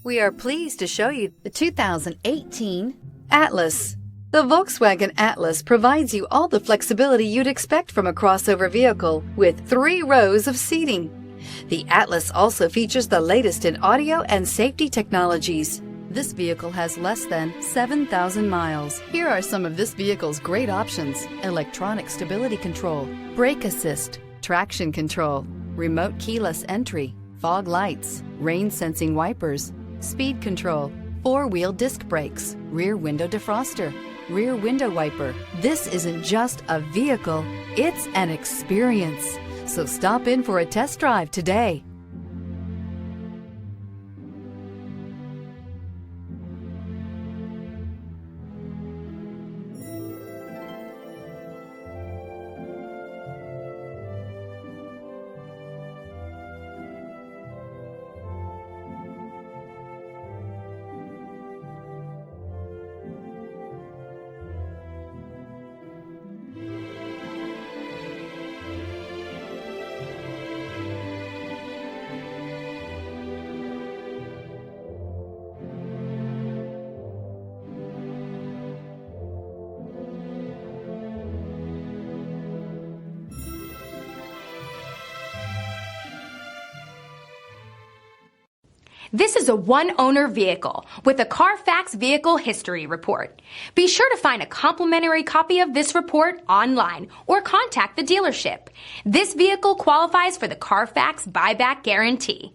We are pleased to show you the 2018 Atlas. The Volkswagen Atlas provides you all the flexibility you'd expect from a crossover vehicle with 3 rows of seating. The Atlas also features the latest in audio and safety technologies. This vehicle has less than 7,000 miles. Here are some of this vehicle's great options: electronic stability control, brake assist, traction control, remote keyless entry, fog lights, rain sensing wipers, speed control, 4-wheel disc brakes, rear window defroster, rear window wiper. This isn't just a vehicle, it's an experience. So stop in for a test drive today. This is a one-owner vehicle with a Carfax Vehicle History Report. Be sure to find a complimentary copy of this report online or contact the dealership. This vehicle qualifies for the Carfax Buyback Guarantee.